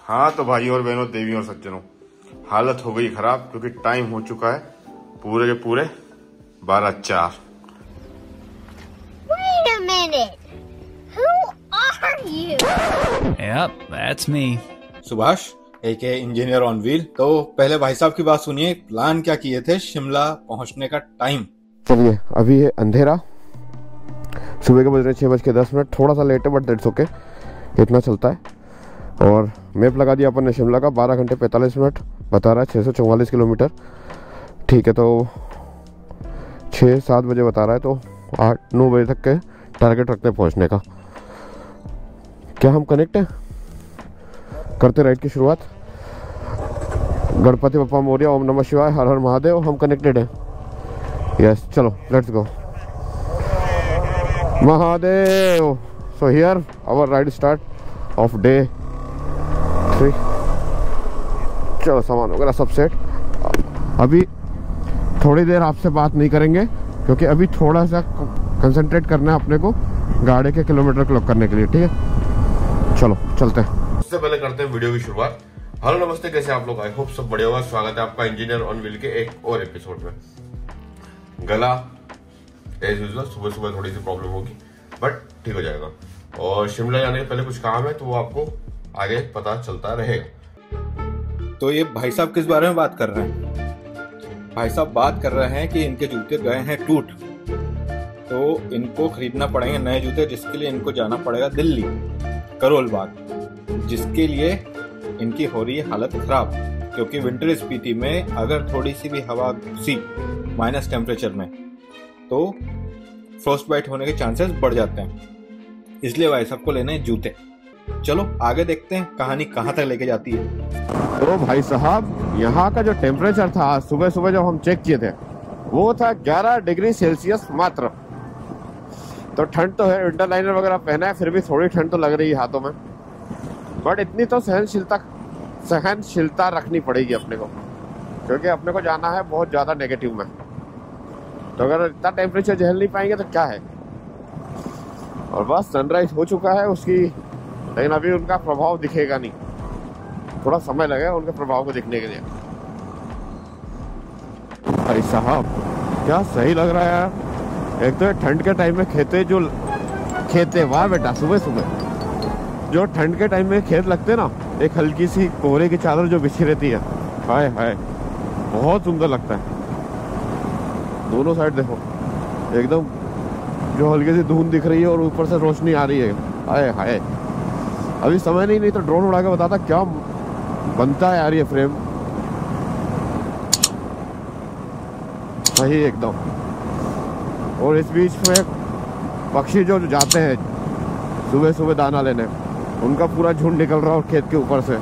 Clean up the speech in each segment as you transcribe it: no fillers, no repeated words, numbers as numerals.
हाँ तो भाइयों और बहनों, देवियों और सज्जनों, हालत हो गई खराब क्योंकि टाइम हो चुका है पूरे के पूरे 12:04। Wait a minute. Who are you? Yep, that's me. Subhash aka engineer on wheel. तो पहले भाई साहब की बात सुनिए, प्लान क्या किए थे शिमला पहुंचने का टाइम। चलिए, अभी है अंधेरा, सुबह के बज रहे 6:10, थोड़ा सा लेट है बट दैट्स ओके, इतना चलता है। और मैप लगा दिया अपन ने शिमला का, 12 घंटे 45 मिनट बता रहा है, 644 किलोमीटर। ठीक है, तो 6-7 बजे बता रहा है, तो 8-9 बजे तक के टारगेट रखते हैं पहुंचने का। क्या हम कनेक्ट हैं? करते राइड की शुरुआत। गणपति बप्पा मोरया, ओम नमः शिवाय, हर हर महादेव। हम कनेक्टेड हैं। यस, चलो let's go. Mahadev. So here our ride start of day 3। चलो, सामान वगैरह सब सेट। अभी थोड़ी देर आपसे बात नहीं करेंगे क्योंकि अभी थोड़ा सा कंसंट्रेट करना है अपने को गाड़ी के किलोमीटर क्लॉक करने के लिए। ठीक है, चलो चलते हैं। उससे पहले करते हैं वीडियो की शुरुआत। हेलो नमस्ते, कैसे आप लोग? आई होप सब बढ़िया होगा। स्वागत है आपका इंजीनियर ऑन व्हील के एक और एपिसोड में। गला एज यूजुअल, सुबह सुबह थोड़ी सी प्रॉब्लम होगी बट ठीक हो जाएगा। और शिमला जाने के पहले कुछ काम है तो वो आपको आगे पता चलता रहेगा। तो ये भाई साहब किस बारे में बात कर रहे हैं? भाई साहब बात कर रहे हैं कि इनके जूते गए हैं टूट, तो इनको खरीदना पड़ेंगे नए जूते, जिसके लिए इनको जाना पड़ेगा दिल्ली करोल बाग, जिसके लिए इनकी हो रही है हालत खराब। क्योंकि विंटर स्पीति में अगर थोड़ी सी भी हवा घुसी माइनस टेम्परेचर में तो फ्रॉस्ट बाइट होने के चांसेस बढ़ जाते हैं। इसलिए भाई साहब को लेने हैं जूते। चलो आगे देखते हैं कहानी कहाँ तक लेके जाती है। तो भाई साहब, यहाँ का जो टेम्परेचर था सुबह सुबह जब हम चेक किए थे वो था 11 डिग्री सेल्सियस मात्र। तो ठंड तो है, विंटर लाइनर वगैरह पहना है, फिर भी थोड़ी ठंड तो लग रही है हाथों में, बट इतनी तो सहनशीलता रखनी पड़ेगी अपने को, क्योंकि अपने को जाना है बहुत ज़्यादा नेगेटिव में। तो अगर इतना टेम्परेचर झेल नहीं पाएंगे तो क्या है। और बस सनराइज हो चुका है उसकी, लेकिन अभी उनका प्रभाव दिखेगा नहीं, थोड़ा समय लगेगा उनके प्रभाव को दिखने के लिए। भाई साहब क्या सही लग रहा है यार। एक तो ठंड के टाइम में खेते वाह बेटा, सुबह सुबह जो ठंड के टाइम में खेत लगते ना, एक हल्की सी कोहरे की चादर जो बिछी रहती है, हाय हाय बहुत सुंदर लगता है। दोनों साइड देखो, एकदम जो हल्की सी धुंध दिख रही है और ऊपर से रोशनी आ रही है, हाय हाय। अभी समय नहीं तो ड्रोन उड़ा के बताता क्या बनता है यार ये फ्रेम, सही एकदम। और इस बीच में पक्षी जो जाते हैं सुबह सुबह दाना लेने, उनका पूरा झुंड निकल रहा है खेत के ऊपर से,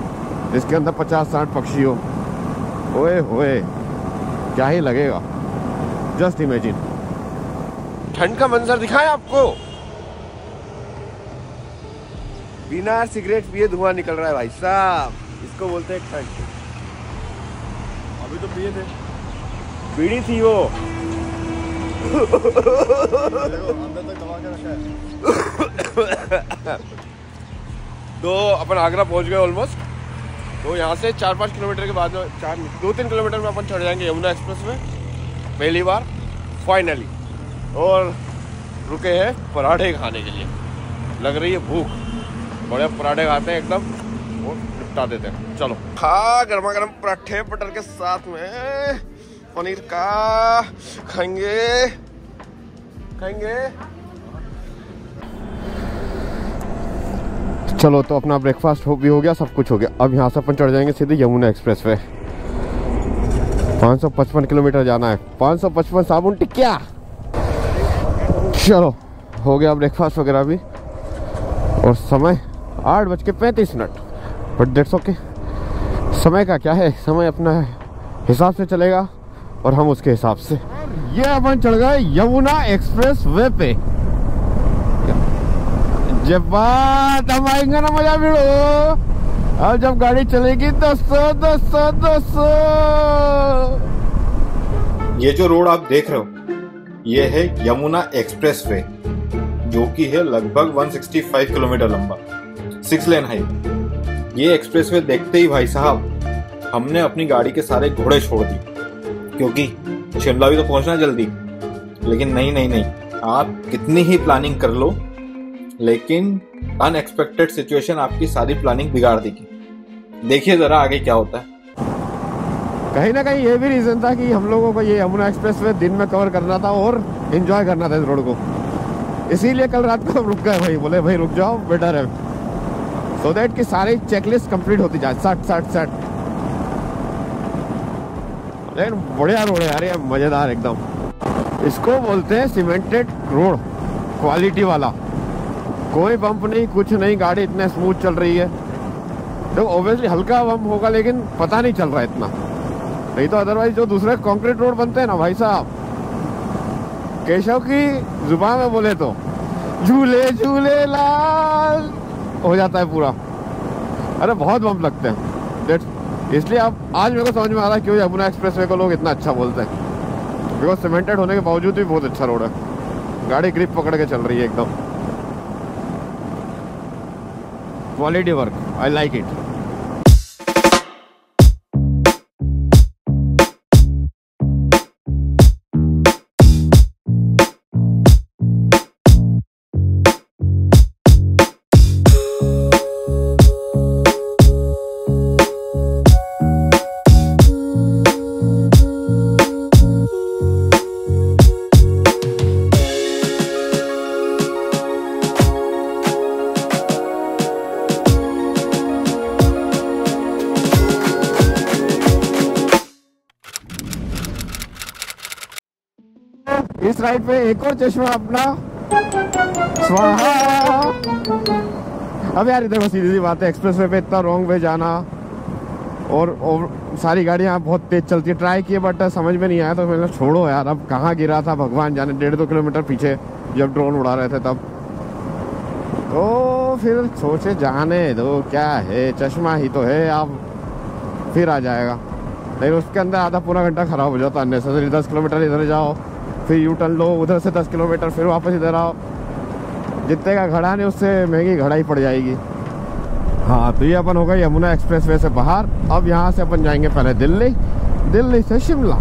जिसके अंदर 50-60 पक्षी हो। ओए होए, क्या ही लगेगा, जस्ट इमेजिन। ठंड का मंजर दिखाएं आपको। बिना सिगरेट पिए धुआं निकल रहा है भाई साहब, इसको बोलते हैं ठंड। अभी तो पिए थे, बीड़ी थी वो। अंदर तक दबा के रखा है। तो अपन आगरा पहुंच गए ऑलमोस्ट। तो यहाँ से 4-5 किलोमीटर के बाद 2-3 किलोमीटर में अपन चढ़ जाएंगे यमुना एक्सप्रेस में पहली बार फाइनली। और रुके हैं पराठे खाने के लिए, लग रही है भूख, बड़े पराठे खाते हैं एकदम और निपटा देते हैं। चलो, हाँ गर्मा गर्म पराठे बटर के साथ में पनीर का खाएंगे। चलो, तो अपना ब्रेकफास्ट भी हो गया, सब कुछ हो गया। अब यहाँ से अपन चढ़ जाएंगे सीधे यमुना एक्सप्रेस पे। 555 किलोमीटर जाना है, 555 साबुन टिक्किया। चलो, हो गया ब्रेकफास्ट वगैरह भी, और समय 8:35, बट दैट्स ओके। समय का क्या है, समय अपना हिसाब से चलेगा और हम उसके हिसाब से। ये अपन चढ़ गए यमुना एक्सप्रेस वे पे। जब बात हम आएंगे ना मजा भिड़ो, अब जब गाड़ी चलेगी दोस्तों। ये जो रोड आप देख रहे हो ये है यमुना एक्सप्रेस वे, जो कि है लगभग 165 किलोमीटर लंबा, 6 लेन हाईवे। ये एक्सप्रेसवे देखते ही भाई साहब हमने अपनी गाड़ी के सारे घोड़े छोड़ दिए, क्योंकि शिमला भी तो पहुंचना जल्दी। लेकिन नहीं, आप कितनी ही प्लानिंग कर लो, लेकिन अनएक्सपेक्टेड सिचुएशन आपकी सारी प्लानिंग बिगाड़ देगी। देखिए जरा आगे क्या होता है। कहीं ना कहीं ये भी रीजन था कि हम लोगों को ये यमुना एक्सप्रेसवे दिन में कवर करना था और एंजॉय करना था इस रोड को, इसीलिए कल रात को हम रुक गए भाई। बोले भाई रुक जाओ, बेटर है, सो दैट कि सारी चेकलिस्ट कंप्लीट होती जाए। सट लेकिन बढ़िया रोड है यार, ये मजेदार एकदम। इसको बोलते हैं सीमेंटेड रोड, क्वालिटी वाला, कोई बम्प नहीं, कुछ नहीं, गाड़ी इतने स्मूथ चल रही है। तो ऑब्वियसली हल्का बम्प होगा लेकिन पता नहीं चल रहा है इतना, नहीं तो अदरवाइज जो दूसरे कंक्रीट रोड बनते हैं ना भाई साहब, केशव की जुबान में बोले तो झूले झूले लाल हो जाता है पूरा। अरे बहुत बम्प लगते हैं, इसलिए अब आज मेरे को समझ में आ रहा है क्यों यमुना एक्सप्रेसवे को लोग इतना अच्छा बोलते हैं, बिकॉज सीमेंटेड होने के बावजूद भी बहुत अच्छा रोड है। गाड़ी ग्रिप पकड़ के चल रही है एकदम, quality work, I like it. इस राइड पे एक और चश्मा अपना स्वाहा। अब यार इधर सीधी सी बात है, एक्सप्रेसवे पे इतना रॉन्ग वे जाना और सारी गाड़ियाँ बहुत तेज चलती है। ट्राई किए बट समझ में नहीं आया, तो मैंने छोड़ो यार, अब कहाँ गिरा था भगवान जाने, 1.5-2 किलोमीटर पीछे जब ड्रोन उड़ा रहे थे तब। तो फिर सोचे जाने दो, क्या है, चश्मा ही तो है, अब फिर आ जाएगा। लेकिन उसके अंदर आधा पूरा घंटा खराब हो जाता अननेसेसरी। 10 किलोमीटर इधर जाओ, फिर यू टर्न लो, उधर से 10 किलोमीटर फिर वापस इधर आओ। जितने का घड़ा नहीं उससे महंगी घड़ा ही पड़ जाएगी। हाँ, तो ये अपन हो गए यमुना एक्सप्रेसवे से बाहर। अब यहाँ से अपन जाएंगे पहले दिल्ली, दिल्ली से शिमला।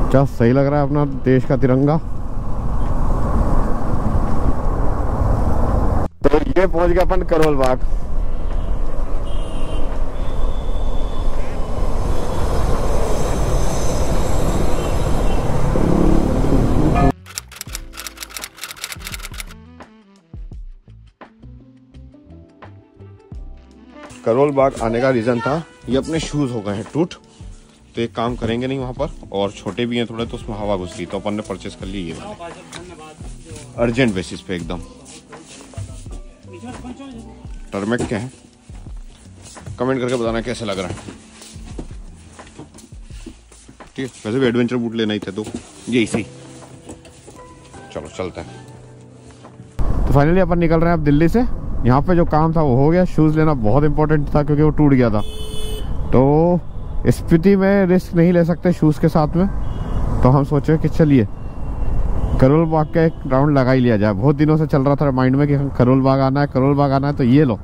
क्या सही लग रहा है अपना देश का तिरंगा। तो ये पहुंच गया अपन करोल बाग। करोल बाग आने का रीजन था, ये अपने शूज हो गए हैं टूट, तो एक काम करेंगे नहीं वहां पर, और छोटे भी हैं थोड़े, तो उसमें हवा घुस रही, तो अपन ने परचेस कर ली ये अर्जेंट बेसिस पे एकदम। टर्मेक के हैं, कमेंट करके बताना कैसे लग रहा है। ठीक है, वैसे भी एडवेंचर बूट लेना ही थे तो ये इसी। चलो चलते हैं। तो फाइनली अपन निकल रहे हैं अब दिल्ली से। यहाँ पे जो काम था वो हो गया। शूज़ लेना बहुत इंपॉर्टेंट था क्योंकि वो टूट गया था, तो स्पीति में रिस्क नहीं ले सकते शूज़ के साथ में, तो हम सोचे कि चलिए करोल बाग का एक राउंड लगा ही लिया जाए। बहुत दिनों से चल रहा था माइंड में कि करोल बाग आना है, करोल बाग आना है, तो ये लो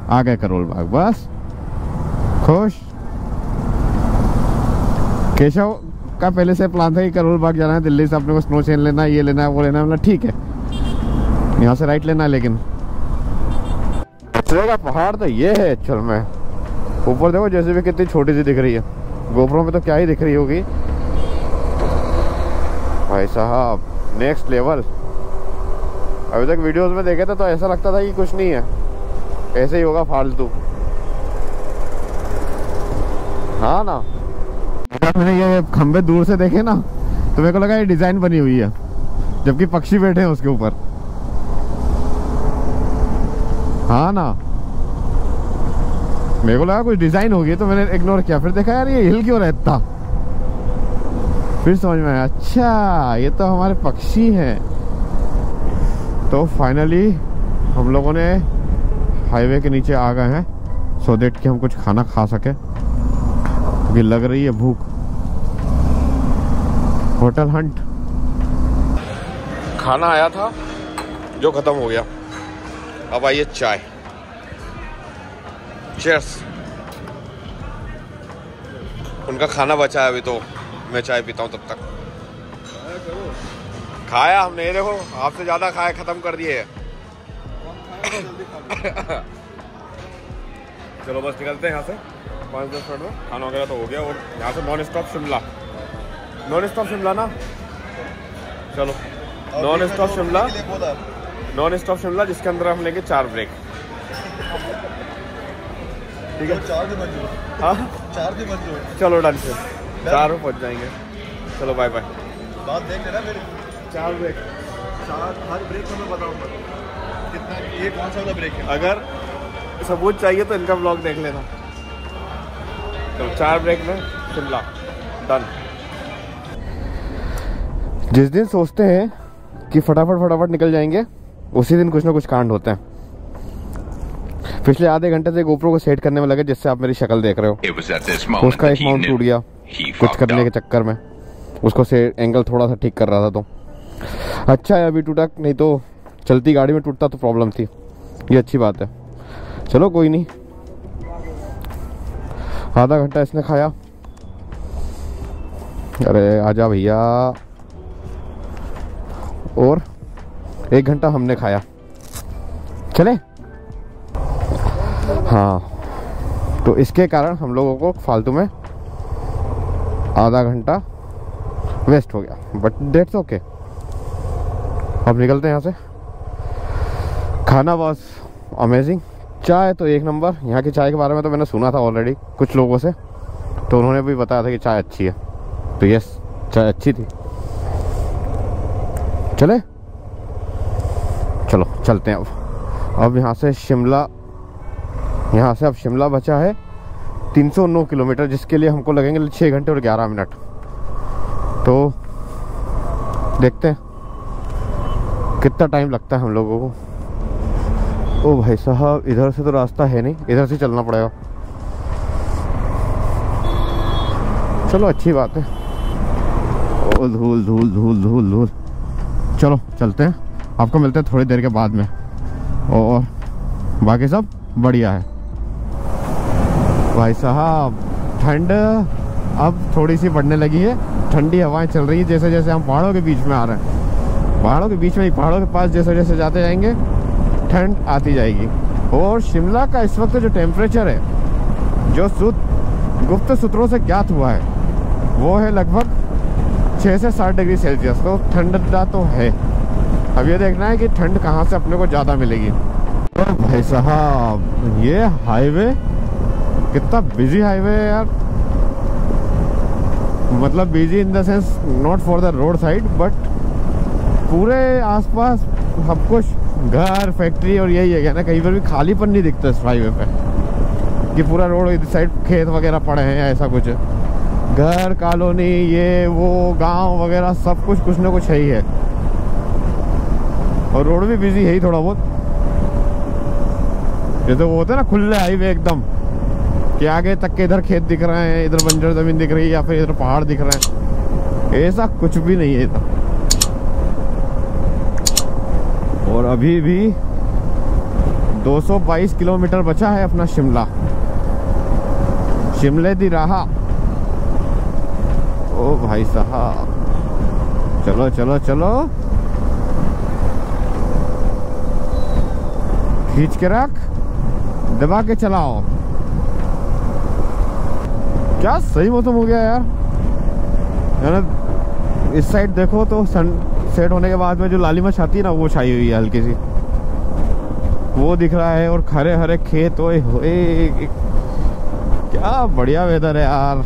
आ गए करोल बाग। बस खुश। केशव का पहले से प्लान था कि करोल बाग जाना है, दिल्ली से अपने को स्नो चेन लेना है, ये लेना है, वो लेना है। मतलब ठीक है, यहाँ से राइट लेना है, लेकिन का पहाड़ तो ये है एक्चुअल में। ऊपर देखो जैसे भी कितनी छोटी सी दिख रही है, गोप्रो में तो क्या ही दिख रही होगी भाई साहब, नेक्स्ट लेवल। अभी तक वीडियोस में देखे थे तो ऐसा लगता था कि कुछ नहीं है, ऐसे ही होगा फालतू। हाँ ना, मैंने ये खंबे दूर से देखे ना तो मेरे को लगा ये डिजाइन बनी हुई है, जबकि पक्षी बैठे हैं उसके ऊपर। हाँ ना, मेरे को लगा कुछ डिजाइन होगी तो मैंने इग्नोर किया, फिर देखा यार ये हिल क्यों रहता, फिर समझ में आया अच्छा ये तो हमारे पक्षी हैं। तो फाइनली हम लोगों ने हाईवे के नीचे आ गए हैं, सो दैट कि हम कुछ खाना खा सके, क्योंकि लग रही है भूख। होटल हंट खाना आया था जो खत्म हो गया, अब आइए चाय। चीयर्स। उनका खाना बचा है अभी, तो मैं चाय पीता हूँ तब तक। खाया हमने, ये देखो आपसे ज्यादा खाया, खत्म कर दिए। चलो बस निकलते हैं यहाँ से 5-10 मिनट में। खाना वगैरह तो हो गया, और यहाँ से non stop Shimla. Non stop Shimla ना, चलो non stop Shimla. Non stop Shimla जिसके अंदर हम लेंगे 4 ब्रेक। ठीक है, 4 भी मंजूर। हाँ 4 भी मंजूर। चलो डन से 4 में पहुँच जाएंगे। चलो बाय बाय। बात देख लेना मेरी। 4 ब्रेक, 4 हर ब्रेक में मैं बताऊँगा कितना, ये कौन सा वाला ब्रेक है। अगर सबूत चाहिए तो इनका ब्लॉग देख लेना। तो 4 ब्रेक में शिमला डन। जिस दिन सोचते हैं कि फटाफट निकल जाएंगे, उसी दिन कुछ ना कुछ कांड होते हैं। पिछले आधे घंटे से गोप्रो को सेट करने में लगे, जिससे आप मेरी शक्ल देख रहे हो। उसका एक माउंट टूट गया कुछ करने के चक्कर में, उसको से एंगल थोड़ा सा ठीक कर रहा था। तो अच्छा है अभी टूटा, नहीं तो चलती गाड़ी में टूटता तो प्रॉब्लम थी। ये अच्छी बात है। चलो कोई नहीं, आधा घंटा इसने खाया। अरे आजा भैया। और 1 घंटा हमने खाया। चले। हाँ, तो इसके कारण हम लोगों को फालतू में आधा घंटा वेस्ट हो गया, बट डेट्स ओके। अब निकलते हैं यहाँ से। खाना वाज अमेजिंग, चाय तो 1 नंबर। यहाँ की चाय के बारे में तो मैंने सुना था ऑलरेडी कुछ लोगों से, तो उन्होंने भी बताया था कि चाय अच्छी है। तो यस, चाय अच्छी थी। चले, चलो चलते हैं अब यहाँ से शिमला। यहाँ से अब शिमला बचा है 309 किलोमीटर, जिसके लिए हमको लगेंगे 6 घंटे और 11 मिनट। तो देखते हैं कितना टाइम लगता है हम लोगों को। ओ भाई साहब, इधर से तो रास्ता है नहीं, इधर से चलना पड़ेगा। चलो अच्छी बात है। ओ धूल धूल धूल धूल धूल। चलो चलते हैं, आपको मिलते हैं थोड़ी देर के बाद में। और बाकी सब बढ़िया है। भाई साहब ठंड अब थोड़ी सी बढ़ने लगी है, ठंडी हवाएं चल रही है। जैसे जैसे हम पहाड़ों के बीच में आ रहे हैं, पहाड़ों के बीच में ही, पहाड़ों के पास जैसे जैसे जाते जाएंगे ठंड आती जाएगी। और शिमला का इस वक्त जो टेम्परेचर है, जो गुप्त सूत्रों से ज्ञात हुआ है, वो है लगभग 6 से 7 डिग्री सेल्सियस। तो ठंडा तो है। अब ये देखना है कि ठंड कहाँ से अपने को ज़्यादा मिलेगी। तो भाई साहब ये हाईवे कितना बिजी हाईवे है यार। मतलब busy in the sense not for the road side, but पूरे आसपास सब कुछ घर, फैक्ट्री और यही है ना। कहीं पर भी खालीपन नहीं दिखता इस हाईवे पे कि पूरा रोड इस साइड खेत वगैरह पड़े हैं, ऐसा कुछ। घर, कॉलोनी, ये वो गांव वगैरह सब कुछ ना कुछ है ही है। और रोड भी बिजी है ही थोड़ा बहुत। जैसे वो होता है ना खुले हाईवे एकदम, कि आगे तक के इधर खेत दिख रहे हैं, इधर बंजर जमीन दिख रही है, या फिर इधर पहाड़ दिख रहे हैं। ऐसा कुछ भी नहीं है इधर। और अभी भी 222 किलोमीटर बचा है अपना शिमला। शिमले दी राह। ओ भाई साहब, चलो चलो चलो, खींच के रख, दबा के चलाओ। क्या सही मौसम हो गया यार। इस साइड देखो तो सन सेट होने के बाद में जो लालिमा छाती है ना, वो छाई हुई है हल्की सी, वो दिख रहा है। और हरे हरे खेत, ओए होए, क्या बढ़िया वेदर है यार,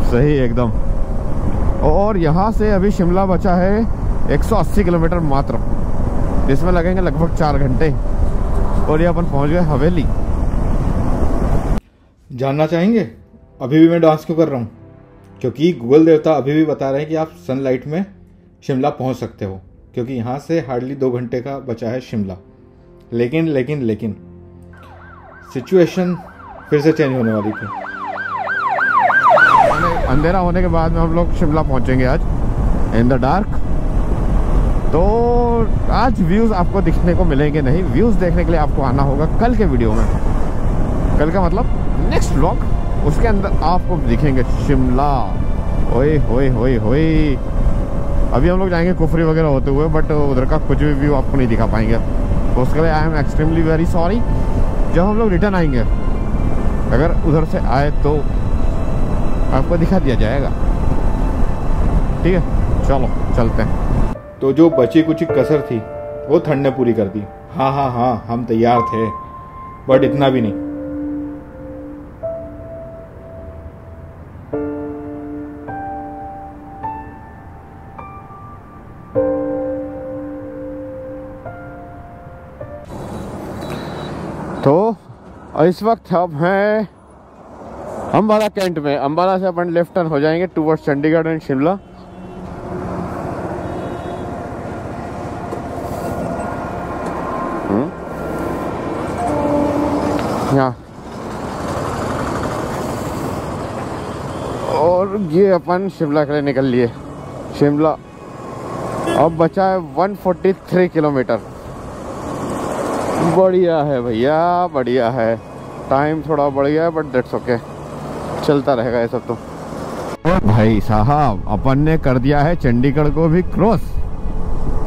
सही एकदम। और यहाँ से अभी शिमला बचा है 180 किलोमीटर मात्र, जिसमें लगेंगे लगभग 4 घंटे। और ये अपन पहुँच गए हवेली। जानना चाहेंगे अभी भी मैं डांस क्यों कर रहा हूँ? क्योंकि गूगल देवता अभी भी बता रहे हैं कि आप सनलाइट में शिमला पहुँच सकते हो, क्योंकि यहाँ से हार्डली 2 घंटे का बचा है शिमला। लेकिन लेकिन लेकिन सिचुएशन फिर से चेंज होने वाली थी। अंधेरा होने के बाद में हम लोग शिमला पहुँचेंगे आज इन द डार्क। तो आज व्यूज आपको दिखने को मिलेंगे नहीं, व्यूज देखने के लिए आपको आना होगा कल के वीडियो में। कल का मतलब नेक्स्ट व्लॉग, उसके अंदर आपको दिखेंगे शिमला। ओए होए होए होए। अभी हम लोग जाएंगे कुफरी वगैरह होते हुए, बट उधर का कुछ भी व्यू आपको नहीं दिखा पाएंगे। तो उसके लिए I am extremely very sorry. जब हम लोग रिटर्न आएंगे, अगर उधर से आए तो आपको दिखा दिया जाएगा। ठीक है, चलो चलते हैं। तो जो बची कुछ कसर थी वो ठंड ने पूरी कर दी। हाँ हाँ हाँ, हम तैयार थे, बट इतना भी नहीं। तो इस वक्त अब हैं अम्बाला कैंट में। अम्बाला से अपन लेफ्ट टर्न हो जाएंगे टूवर्ड्स चंडीगढ़ एंड शिमला। यहाँ और ये अपन शिमला के लिए निकल लिए। शिमला अब बचा है 143 किलोमीटर। बढ़िया है भैया, बढ़िया है। टाइम थोड़ा बढ़ गया है बट दैट्स ओके, चलता रहेगा ये सब। तो भाई साहब, अपन ने कर दिया है चंडीगढ़ को भी क्रॉस।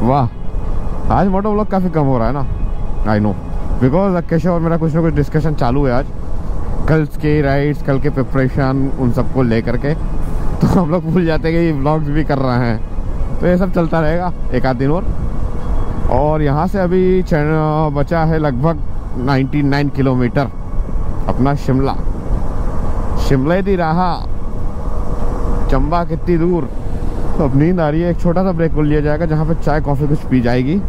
वाह, आज मोटो व्लॉग काफी कम हो रहा है ना। आई नो, बिकॉज केशव और मेरा कुछ ना कुछ डिस्कशन चालू है आज, कल के राइड्स, कल के प्रिपरेशन, उन सबको लेकर के। तो हम लोग भूल जाते हैं कि व्लॉग्स भी कर रहे हैं। तो ये सब चलता रहेगा एक आध दिन और यहाँ से अभी बचा है लगभग 99 किलोमीटर अपना शिमला। शिमला दी रहा, चंबा कितनी दूर। तो अब नींद आ रही है, एक छोटा सा ब्रेक लिया जाएगा जहाँ पे चाय कॉफ़ी कुछ पी जाएगी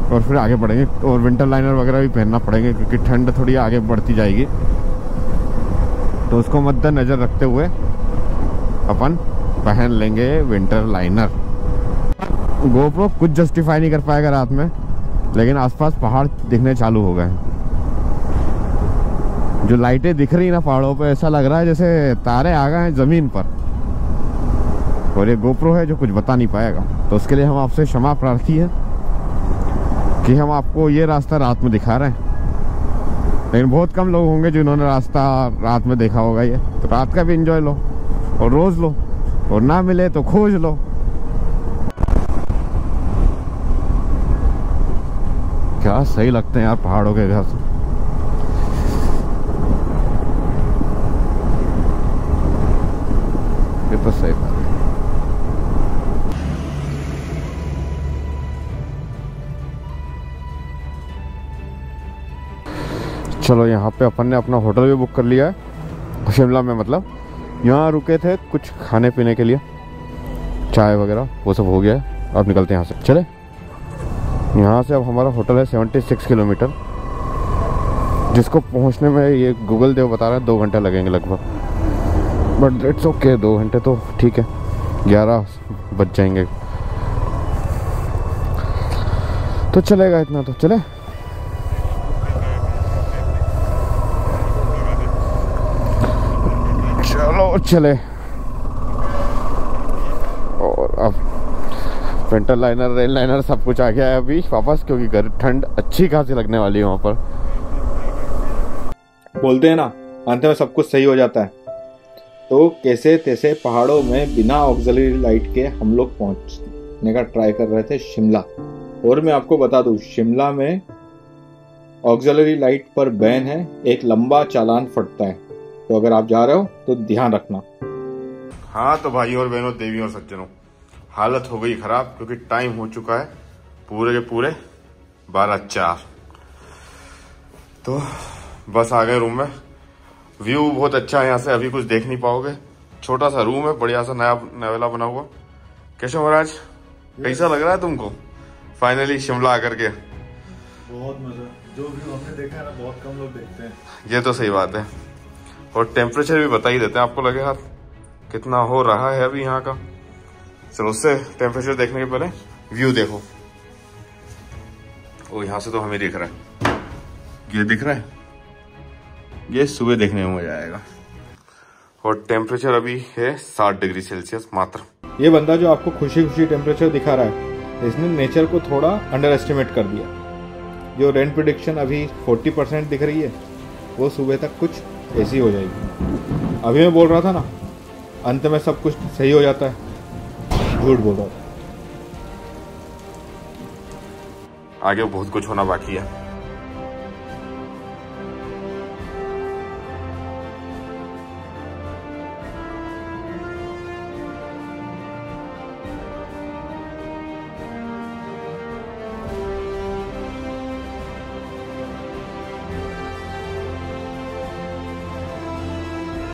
और फिर आगे बढ़ेंगे। और विंटर लाइनर वगैरह भी पहनना पड़ेंगे क्योंकि ठंड थोड़ी आगे बढ़ती जाएगी। तो उसको मद्देनजर रखते हुए अपन पहन लेंगे विंटर लाइनर। गोप्रो कुछ जस्टिफाई नहीं कर पाएगा रात में, लेकिन आसपास पहाड़ दिखने चालू हो गए। जो लाइटें दिख रही ना पहाड़ों पे, ऐसा लग रहा है जैसे तारे आ गए हैं जमीन पर। और ये गोप्रो है जो कुछ बता नहीं पाएगा। तो उसके लिए हम आपसे क्षमा प्रार्थी है कि हम आपको ये रास्ता रात में दिखा रहे हैं, लेकिन बहुत कम लोग होंगे जिन्होंने रास्ता रात में देखा होगा। ये तो रात का भी एंजॉय लो और रोज लो, और ना मिले तो खोज लो। क्या सही लगते हैं यार पहाड़ों के घर से। ये तो सही बात है। चलो, यहाँ पे अपन ने अपना होटल भी बुक कर लिया है शिमला में। मतलब यहाँ रुके थे कुछ खाने पीने के लिए, चाय वगैरह वो सब हो गया है। अब निकलते हैं यहाँ से। चले, यहाँ से अब हमारा होटल है 76 किलोमीटर, जिसको पहुँचने में ये गूगल देव बता रहा है 2 घंटे लगेंगे लगभग। बट इट्स ओके, 2 घंटे तो ठीक है, 11 बज जाएंगे तो चलेगा इतना। तो चले, चलो चले। और अब विंटर लाइनर, रेल लाइनर सब कुछ आ गया है अभी वापस, क्योंकि घर ठंड अच्छी खासी लगने वाली है वहाँ पर। बोलते हैं ना, अंत में सब कुछ सही हो जाता है। तो कैसे तैसे पहाड़ों में बिना ऑक्सिलरी लाइट के हम लोग पहुंचने का ट्राई कर रहे थे शिमला। और मैं आपको बता दूं, शिमला में ऑक्सिलरी लाइट पर बैन है, एक लंबा चालान फटता है। तो अगर आप जा रहे हो तो ध्यान रखना। हाँ तो भाई और बहनों, देवी और सज्जनों, हालत हो गई खराब क्योंकि टाइम हो चुका है पूरे के पूरे 12:04। तो बस आ गए रूम में। व्यू बहुत अच्छा है यहाँ से, अभी कुछ देख नहीं पाओगे। छोटा सा रूम है, बढ़िया सा नया नवेला बना हुआ। कैसे महाराज, कैसा लग रहा है तुमको फाइनली शिमला आकर के? बहुत मजा। जो व्यू हमने देखा है ना, बहुत कम लोग देखते हैं। ये तो सही बात है। और टेम्परेचर भी बता ही देते हैं आपको, लगे हाथ कितना हो रहा है अभी यहाँ का। चलो, उससे टेम्परेचर देखने के पहले व्यू देखो। ओ, यहाँ से तो हमें दिख रहा है, ये दिख रहा है, ये सुबह देखने में मजा आएगा। और टेम्परेचर अभी है 60 डिग्री सेल्सियस मात्र। ये बंदा जो आपको खुशी खुशी टेम्परेचर दिखा रहा है, इसने नेचर को थोड़ा अंडर एस्टिमेट कर दिया। जो रेन प्रिडिक्शन अभी 40% दिख रही है वो सुबह तक कुछ ऐसी हो जाएगी। अभी मैं बोल रहा था ना अंत में सब कुछ सही हो जाता है, झूठ बोल रहा था। आगे बहुत कुछ होना बाकी है।